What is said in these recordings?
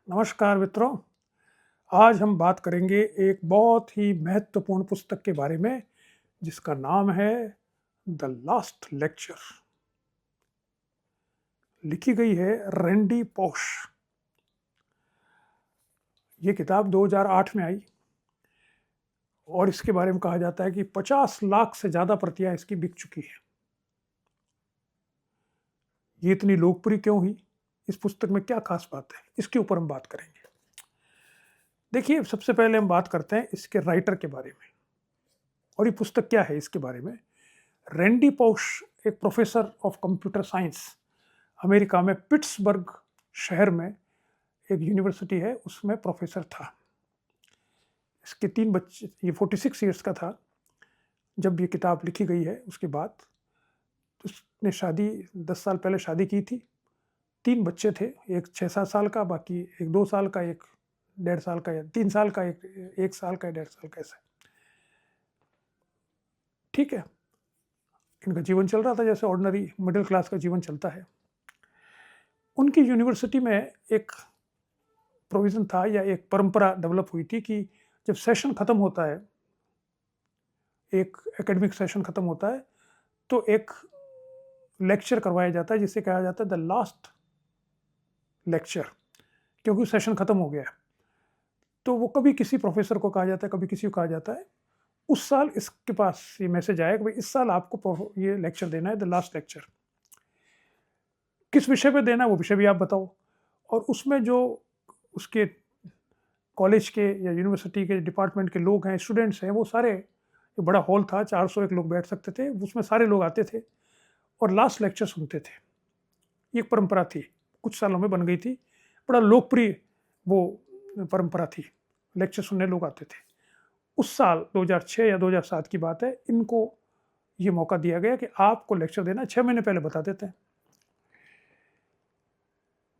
नमस्कार मित्रों। आज हम बात करेंगे एक बहुत ही महत्वपूर्ण पुस्तक के बारे में जिसका नाम है द लास्ट लेक्चर। लिखी गई है रैंडी पॉश। ये किताब 2008 में आई और इसके बारे में कहा जाता है कि 50 लाख से ज़्यादा प्रतियां इसकी बिक चुकी है। ये इतनी लोकप्रिय क्यों हुई, इस पुस्तक में क्या खास बात है, इसके ऊपर हम बात करेंगे। देखिए, सबसे पहले हम बात करते हैं इसके राइटर के बारे में और ये पुस्तक क्या है इसके बारे में। रैंडी पॉश एक professor of computer science, America में पिट्सबर्ग शहर में एक यूनिवर्सिटी है, उसमें प्रोफेसर था। इसके 3 बच्चे, ये 46 ईयर्स का था जब ये किताब लिखी गई है। उसके बाद उसने 10 साल पहले शादी की थी। 3 बच्चे थे, एक 6-7 साल का, बाकी एक 2 साल का, एक 1.5 साल का, या 3 साल का, एक 1 साल का, 1.5 साल का, ऐसा। ठीक है, इनका जीवन चल रहा था जैसे ऑर्डिनरी मिडिल क्लास का जीवन चलता है। उनकी यूनिवर्सिटी में एक प्रोविज़न था या एक परंपरा डेवलप हुई थी कि जब सेशन ख़त्म होता है, एक एकेडमिक सेशन ख़त्म होता है, तो एक लेक्चर करवाया जाता है जिसे कहा जाता है द लास्ट लेक्चर, क्योंकि सेशन ख़त्म हो गया है। तो वो कभी किसी प्रोफेसर को कहा जाता है, कभी किसी को कहा जाता है। उस साल इसके पास ये मैसेज आया कि भाई इस साल आपको ये लेक्चर देना है, द लास्ट लेक्चर। किस विषय पे देना है वो विषय भी आप बताओ। और उसमें जो उसके कॉलेज के या यूनिवर्सिटी के डिपार्टमेंट के लोग हैं, स्टूडेंट्स हैं, वो सारे, एक बड़ा हॉल था, 401 लोग बैठ सकते थे, उसमें सारे लोग आते थे और लास्ट लेक्चर सुनते थे। ये एक परंपरा थी, कुछ सालों में बन गई थी, बड़ा लोकप्रिय वो परंपरा थी, लेक्चर सुनने लोग आते थे। उस साल 2006 या 2007 की बात है, इनको ये मौका दिया गया कि आपको लेक्चर देना, 6 महीने पहले बता देते हैं।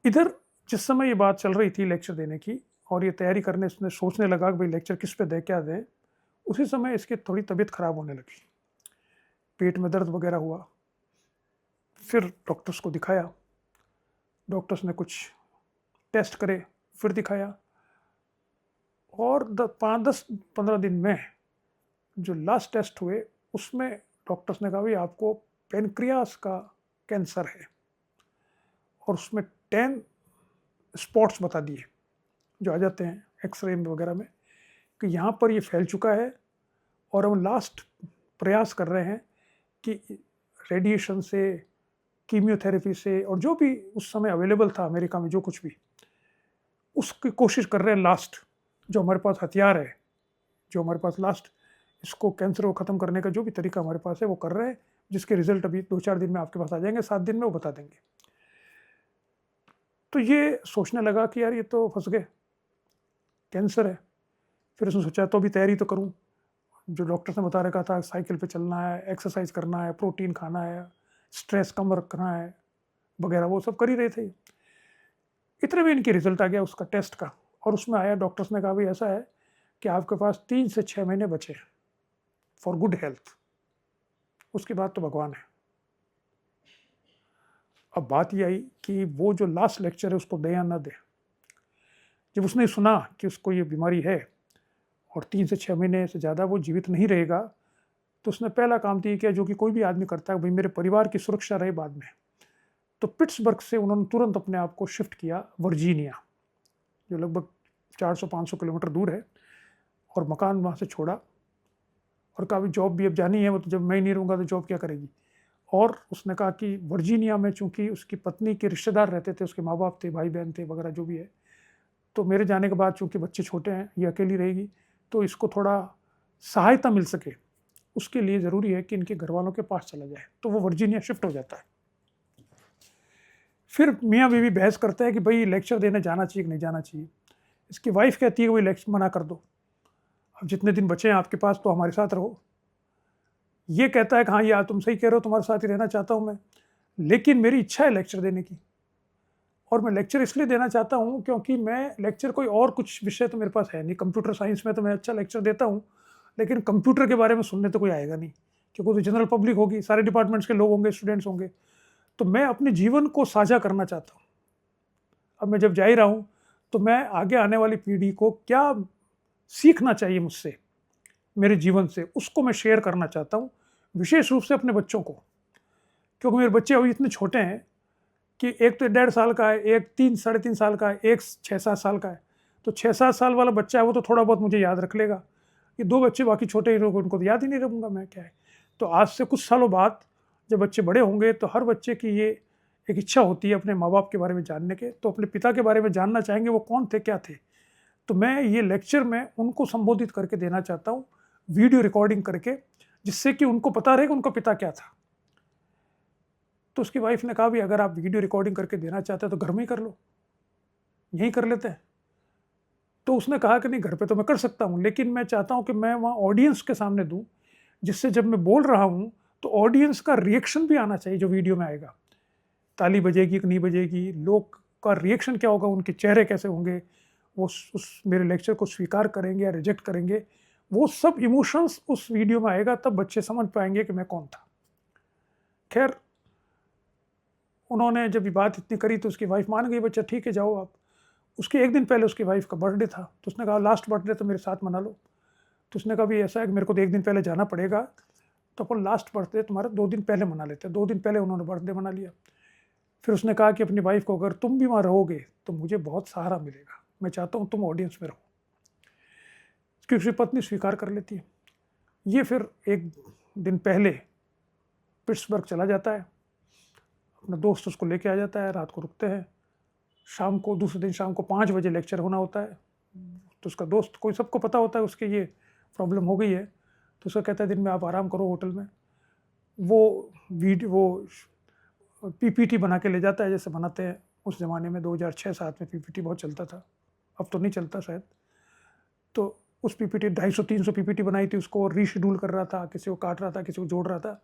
इधर जिस समय ये बात चल रही थी लेक्चर देने की और ये तैयारी करने, इसने सोचने लगा कि भाई लेक्चर किस पे दे, क्या दें, उसी समय इसकी थोड़ी तबीयत खराब होने लगी, पेट में दर्द वगैरह हुआ। फिर डॉक्टर्स को दिखाया, डॉक्टर्स ने कुछ टेस्ट करे, फिर दिखाया, और 5-10-15 दिन में जो लास्ट टेस्ट हुए उसमें डॉक्टर्स ने कहा भाई आपको पेनक्रियास का कैंसर है, और उसमें 10 स्पॉट्स बता दिए जो आ जाते हैं एक्सरे वगैरह में कि यहाँ पर ये फैल चुका है, और हम लास्ट प्रयास कर रहे हैं कि रेडिएशन से, कीमियोथेरेपी से, और जो भी उस समय अवेलेबल था अमेरिका में, जो कुछ भी, उसकी कोशिश कर रहे हैं। लास्ट जो हमारे पास हथियार है, जो हमारे पास लास्ट इसको, कैंसर को ख़त्म करने का जो भी तरीका हमारे पास है वो कर रहे हैं, जिसके रिजल्ट अभी 2-4 दिन में आपके पास आ जाएंगे, 7 दिन में वो बता देंगे। तो ये सोचने लगा कि यार ये तो फंस गए, कैंसर है। फिर उसने सोचा तो अभी तैयारी तो करूं, जो डॉक्टर ने बता रखा था, साइकिल पे चलना है, एक्सरसाइज करना है, प्रोटीन खाना है, स्ट्रेस कम रखना है वगैरह, वो सब कर ही रहे थे। इतने में इनकी रिजल्ट आ गया उसका टेस्ट का, और उसमें आया, डॉक्टर्स ने कहा भाई ऐसा है कि आपके पास 3 से 6 महीने बचे फॉर गुड हेल्थ, उसके बाद तो भगवान है। अब बात ये आई कि वो जो लास्ट लेक्चर है उसको दे या ना दे। जब उसने सुना कि उसको ये बीमारी है और 3 से 6 महीने से ज़्यादा वो जीवित नहीं रहेगा, तो उसने पहला काम तो ये किया जो कि कोई भी आदमी करता है, भाई मेरे परिवार की सुरक्षा रहे बाद में। तो पिट्सबर्ग से उन्होंने तुरंत अपने आप को शिफ्ट किया वर्जीनिया, जो लगभग 400-500 किलोमीटर दूर है, और मकान वहाँ से छोड़ा और कहा भी जॉब भी अब जानी है, वो तो जब मैं ही नहीं रहूँगा तो जॉब क्या करेगी। और उसने कहा कि वर्जीनिया में चूँकि उसकी पत्नी के रिश्तेदार रहते थे, उसके माँ बाप थे, भाई बहन थे वगैरह जो भी है, तो मेरे जाने के बाद चूँकि बच्चे छोटे हैं, ये अकेली रहेगी, तो इसको थोड़ा सहायता मिल सके, उसके लिए ज़रूरी है कि इनके घर वालों के पास चला जाए। तो वो वर्जीनिया शिफ्ट हो जाता है। फिर मियाँ बीवी बहस करते हैं कि भाई लेक्चर देने जाना चाहिए कि नहीं जाना चाहिए। इसकी वाइफ कहती है कि भाई लेक्चर मना कर दो, अब जितने दिन बचे हैं आपके पास तो हमारे साथ रहो। ये कहता है कि हाँ यार तुम सही कह रहे हो, तुम्हारे साथ ही रहना चाहता हूँ मैं, लेकिन मेरी इच्छा है लेक्चर देने की, और मैं लेक्चर इसलिए देना चाहता हूँ क्योंकि मैं लेक्चर कोई और कुछ विषय तो मेरे पास है नहीं, कंप्यूटर साइंस में तो मैं अच्छा लेक्चर देता हूँ, लेकिन कंप्यूटर के बारे में सुनने तो कोई आएगा नहीं, क्योंकि तो जनरल पब्लिक होगी, सारे डिपार्टमेंट्स के लोग होंगे, स्टूडेंट्स होंगे। तो मैं अपने जीवन को साझा करना चाहता हूँ। अब मैं जब जा ही रहा हूँ तो मैं आगे आने वाली पीढ़ी को क्या सीखना चाहिए मुझसे, मेरे जीवन से, उसको मैं शेयर करना चाहता हूँ, विशेष रूप से अपने बच्चों को। क्योंकि मेरे बच्चे अभी इतने छोटे हैं कि एक तो 1.5 साल का है, एक 3 साढ़े 3 साल का है, एक 6-7 साल का है। तो 6-7 साल वाला बच्चा है वो तो थोड़ा बहुत मुझे याद रख लेगा। ये 2 बच्चे बाकी छोटे ही लोग, उनको तो याद ही नहीं रखूँगा मैं, क्या है। तो आज से कुछ सालों बाद जब बच्चे बड़े होंगे तो हर बच्चे की ये एक इच्छा होती है अपने माँ-बाप के बारे में जानने के, तो अपने पिता के बारे में जानना चाहेंगे वो कौन थे, क्या थे। तो मैं ये लेक्चर में उनको संबोधित करके देना चाहता हूँ, वीडियो रिकॉर्डिंग करके, जिससे कि उनको पता रहे कि उनका पिता क्या था। तो उसकी वाइफ ने कहा, भी अगर आप वीडियो रिकॉर्डिंग करके देना चाहते हैं तो घर में ही कर लो, यहीं कर लेते हैं। तो उसने कहा कि नहीं, घर पे तो मैं कर सकता हूँ, लेकिन मैं चाहता हूँ कि मैं वहाँ ऑडियंस के सामने दूँ, जिससे जब मैं बोल रहा हूँ तो ऑडियंस का रिएक्शन भी आना चाहिए जो वीडियो में आएगा। ताली बजेगी कि नहीं बजेगी, लोग का रिएक्शन क्या होगा, उनके चेहरे कैसे होंगे, वो उस मेरे लेक्चर को स्वीकार करेंगे या रिजेक्ट करेंगे, वो सब इमोशंस उस वीडियो में आएगा, तब बच्चे समझ पाएंगे कि मैं कौन था। खैर, उन्होंने जब ये बात इतनी करी तो उसकी वाइफ मान गई, बच्चा ठीक है जाओ आप। उसके एक दिन पहले उसकी वाइफ का बर्थडे था, तो उसने कहा लास्ट बर्थडे तो मेरे साथ मना लो। तो उसने कहा भी ऐसा है कि मेरे को तो एक दिन पहले जाना पड़ेगा, तो अपन लास्ट बर्थडे तुम्हारा 2 दिन पहले मना लेते हैं। 2 दिन पहले उन्होंने बर्थडे मना लिया। फिर उसने कहा कि अपनी वाइफ को, अगर तुम भी वहाँ रहोगे तो मुझे बहुत सहारा मिलेगा, मैं चाहता हूँ तुम ऑडियंस में रहो। उसकी उसकी पत्नी स्वीकार कर लेती है। ये फिर एक दिन पहले पिट्सबर्ग चला जाता है, अपना दोस्त उसको लेके आ जाता है, रात को रुकते हैं। शाम को, दूसरे दिन शाम को 5 बजे लेक्चर होना होता है। तो उसका दोस्त, कोई सबको पता होता है उसके ये प्रॉब्लम हो गई है, तो उसका कहता है दिन में आप आराम करो होटल में। वो पीपीटी बना के ले जाता है, जैसे बनाते हैं उस ज़माने में 2006-7 में पीपीटी बहुत चलता था, अब तो नहीं चलता शायद। तो उस पीपीटी 250-300 पीपीटी बनाई थी, उसको रीशेड्यूल कर रहा था, किसी को काट रहा था, किसी को जोड़ रहा था।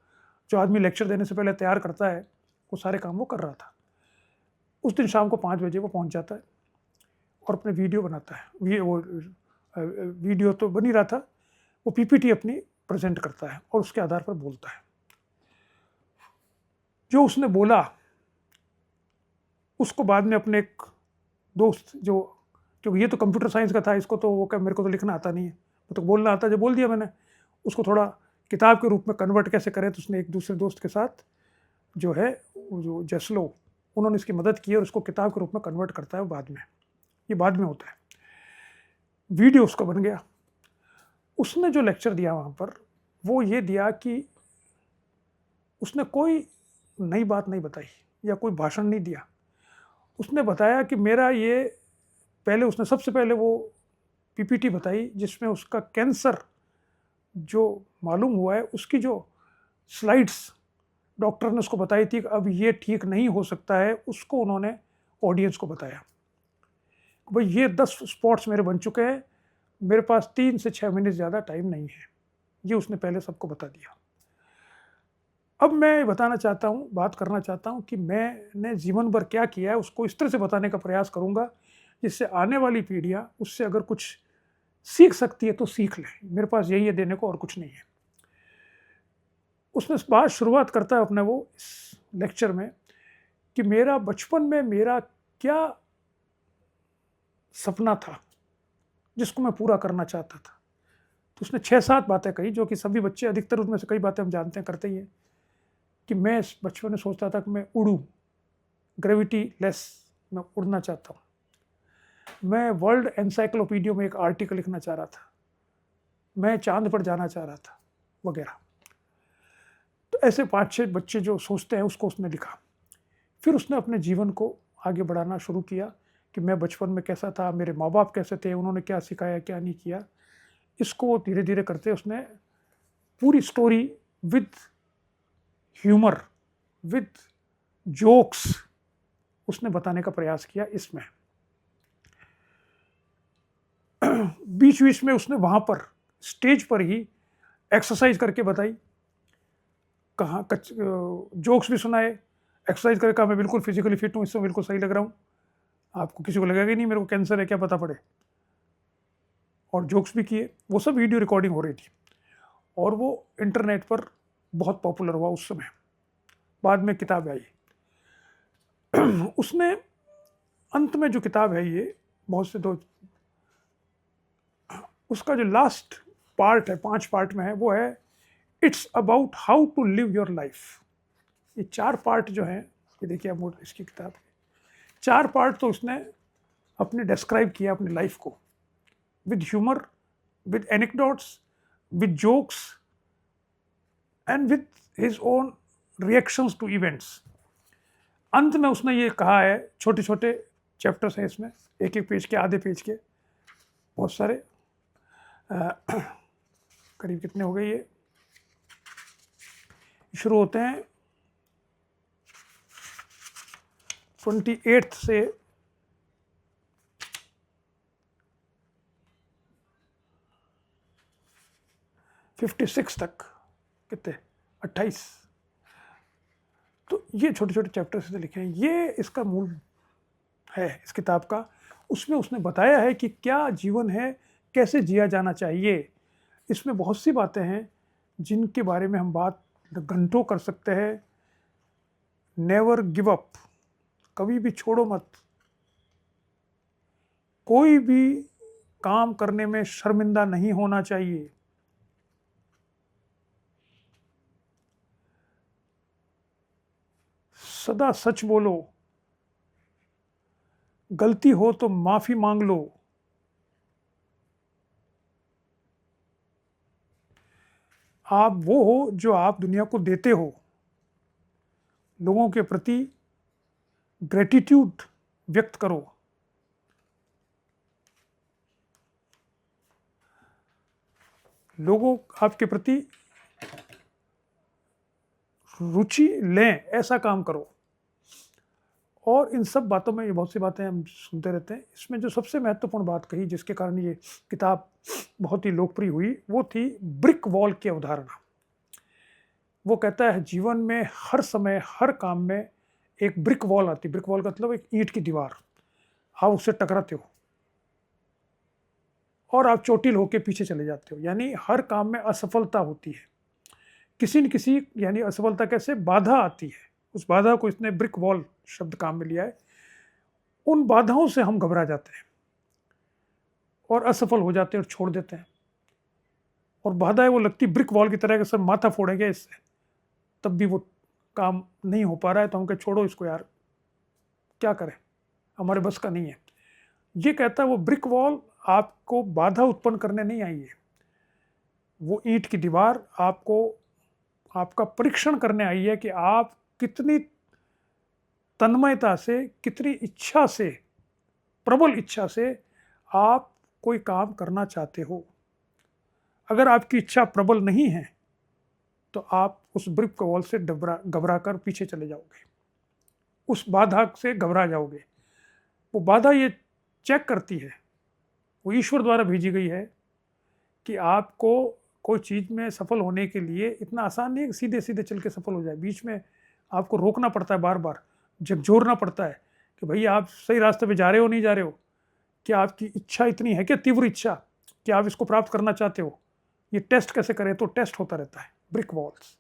जो आदमी लेक्चर देने से पहले तैयार करता है वो सारे काम वो कर रहा था। उस दिन शाम को 5 बजे वो पहुंच जाता है और अपने वीडियो बनाता है। वीडियो तो बन ही रहा था, वो पीपीटी अपनी प्रेजेंट करता है और उसके आधार पर बोलता है। जो उसने बोला उसको बाद में अपने एक दोस्त, जो क्योंकि ये तो कंप्यूटर साइंस का था, इसको तो वो क्या, मेरे को तो लिखना आता नहीं है, वो तो बोलना आता, जो बोल दिया मैंने। उसको थोड़ा किताब के रूप में कन्वर्ट कैसे करें, तो उसने एक दूसरे दोस्त के साथ जो है, वो जो जसलो, उन्होंने इसकी मदद की और उसको किताब के रूप में कन्वर्ट करता है बाद में। ये बाद में होता है। वीडियो उसका बन गया। उसने जो लेक्चर दिया वहाँ पर, वो ये दिया कि उसने कोई नई बात नहीं बताई या कोई भाषण नहीं दिया। उसने बताया कि मेरा ये, पहले उसने सबसे पहले वो पीपीटी बताई जिसमें उसका कैंसर जो मालूम हुआ है, उसकी जो स्लाइड्स डॉक्टर ने उसको बताई थी कि अब ये ठीक नहीं हो सकता है, उसको उन्होंने ऑडियंस को बताया। भाई ये 10 स्पॉट्स मेरे बन चुके हैं, मेरे पास 3 से 6 महीने ज़्यादा टाइम नहीं है। ये उसने पहले सबको बता दिया। अब मैं बताना चाहता हूँ, बात करना चाहता हूँ कि मैंने जीवन भर क्या किया है, उसको इस तरह से बताने का प्रयास करूँगा जिससे आने वाली पीढ़ियाँ उससे अगर कुछ सीख सकती है तो सीख लें। मेरे पास यही है देने को और कुछ नहीं है। उसने बात शुरुआत करता है अपने वो इस लेक्चर में कि मेरा बचपन में मेरा क्या सपना था जिसको मैं पूरा करना चाहता था। तो उसने 6-7 बातें कही जो कि सभी बच्चे, अधिकतर उनमें से कई बातें हम जानते हैं, करते ही हैं। कि मैं बचपन में सोचता था कि मैं उड़ूँ, ग्रेविटी लेस, मैं उड़ना चाहता हूँ। मैं वर्ल्ड एनसाइक्लोपीडिया में एक आर्टिकल लिखना चाह रहा था, मैं चांद पर जाना चाह रहा था, वगैरह। तो ऐसे 5-6 बच्चे जो सोचते हैं उसको उसने लिखा। फिर उसने अपने जीवन को आगे बढ़ाना शुरू किया कि मैं बचपन में कैसा था, मेरे माँ बाप कैसे थे, उन्होंने क्या सिखाया क्या नहीं किया। इसको धीरे धीरे करते उसने पूरी story with humour, with jokes उसने बताने का प्रयास किया इसमें। बीच बीच में उसने वहाँ पर स्टेज पर ही एक्सरसाइज करके बताई, कहाँ जोक्स भी सुनाए, एक्सरसाइज करके कहा मैं बिल्कुल फिजिकली फिट हूँ, इसमें बिल्कुल सही लग रहा हूँ, आपको किसी को लगेगा ही नहीं मेरे को कैंसर है, क्या पता पड़े। और जोक्स भी किए। वो सब वीडियो रिकॉर्डिंग हो रही थी और वो इंटरनेट पर बहुत पॉपुलर हुआ उस समय। बाद में किताब आई। उसने अंत में जो किताब है ये बहुत से दो, उसका जो लास्ट पार्ट है, 5 पार्ट में है, वो है it's about how to live your life. ये 4 पार्ट जो हैं, ये देखिए आप इसकी किताब, 4 पार्ट तो उसने अपने डिस्क्राइब किया अपनी लाइफ को, with humour, with anecdotes, with jokes and with his own reactions to events. अंत में उसने ये कहा है, छोटे छोटे चैप्टर्स हैं इसमें, एक एक पेज के, आधे पेज के, बहुत सारे, करीब कितने हो गए ये, शुरू होते हैं 28 से 56 तक, कितने, 28। तो ये छोटे छोटे चैप्टर से लिखे हैं, ये इसका मूल है इस किताब का। उसमें उसने बताया है कि क्या जीवन है, कैसे जिया जाना चाहिए। इसमें बहुत सी बातें हैं जिनके बारे में हम बात घंटों कर सकते हैं। नेवर गिव अप, कभी भी छोड़ो मत, कोई भी काम करने में शर्मिंदा नहीं होना चाहिए, सदा सच बोलो, गलती हो तो माफी मांग लो, आप वो हो जो आप दुनिया को देते हो, लोगों के प्रति ग्रेटिट्यूड व्यक्त करो, लोगों आपके प्रति रुचि लें, ऐसा काम करो। और इन सब बातों में, ये बहुत सी बातें हम सुनते रहते हैं, इसमें जो सबसे महत्वपूर्ण बात कही जिसके कारण ये किताब बहुत ही लोकप्रिय हुई, वो थी ब्रिक वॉल की अवधारणा। वो कहता है जीवन में हर समय हर काम में एक ब्रिक वॉल आती है। ब्रिक वॉल का मतलब एक ईंट की दीवार, आप उससे टकराते हो और आप चोटिल होकर पीछे चले जाते हो, यानी हर काम में असफलता होती है, किसी न किसी, यानी असफलता कैसे, बाधा आती है। उस बाधा को इसने ब्रिक वॉल शब्द काम में लिया है। उन बाधाओं से हम घबरा जाते हैं और असफल हो जाते हैं और छोड़ देते हैं, और बाधाएं वो लगती ब्रिक वॉल की तरह कि सर माथा फोड़ेंगे इससे, तब भी वो काम नहीं हो पा रहा है, तो हम कहे छोड़ो इसको यार, क्या करें, हमारे बस का नहीं है। ये कहता है वो ब्रिक वॉल आपको बाधा उत्पन्न करने नहीं आई है, वो ईंट की दीवार आपको, आपका परीक्षण करने आई है कि आप कितनी तन्मयता से, कितनी इच्छा से, प्रबल इच्छा से आप कोई काम करना चाहते हो। अगर आपकी इच्छा प्रबल नहीं है तो आप उस ब्रिक वॉल से घबरा कर पीछे चले जाओगे, उस बाधा से घबरा जाओगे। वो बाधा ये चेक करती है, वो ईश्वर द्वारा भेजी गई है कि आपको कोई चीज़ में सफल होने के लिए इतना आसान नहीं है कि सीधे सीधे चल के सफल हो जाए। बीच में आपको रोकना पड़ता है, बार बार झकझोरना पड़ता है कि भाई आप सही रास्ते पे जा रहे हो, नहीं जा रहे हो, क्या आपकी इच्छा इतनी है, क्या तीव्र इच्छा, क्या आप इसको प्राप्त करना चाहते हो, ये टेस्ट कैसे करें। तो टेस्ट होता रहता है ब्रिक वॉल्स।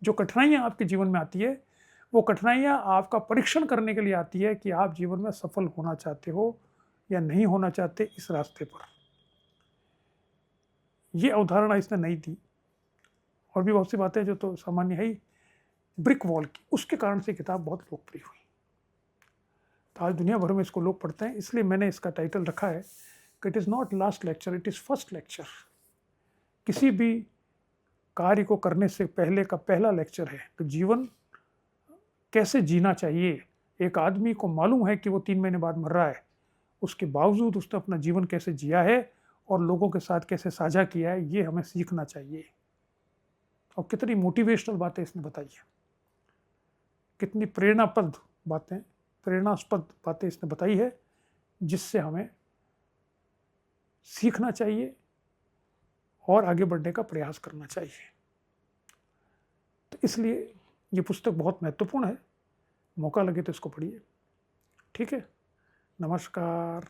जो कठिनाइयाँ आपके जीवन में आती है, वो कठिनाइयाँ आपका परीक्षण करने के लिए आती है कि आप जीवन में सफल होना चाहते हो या नहीं होना चाहते इस रास्ते पर। ये अवधारणा इसने नहीं दी, और भी बहुत सी बातें जो तो सामान्य है ही ब्रिक वॉल की, उसके कारण से किताब बहुत लोकप्रिय हुई। तो आज दुनिया भर में इसको लोग पढ़ते हैं, इसलिए मैंने इसका टाइटल रखा है कि it is not last lecture, it is first lecture. किसी भी कार्य को करने से पहले का पहला लेक्चर है कि जीवन कैसे जीना चाहिए। एक आदमी को मालूम है कि वो 3 महीने बाद मर रहा है, उसके बावजूद उसने अपना जीवन कैसे जिया है और लोगों के साथ कैसे साझा किया है, ये हमें सीखना चाहिए। और कितनी मोटिवेशनल बातें इसने बताई है, कितनी प्रेरणास्पद बातें इसने बताई है, जिससे हमें सीखना चाहिए और आगे बढ़ने का प्रयास करना चाहिए। तो इसलिए ये पुस्तक बहुत महत्वपूर्ण है, मौका लगे तो इसको पढ़िए। ठीक है, नमस्कार।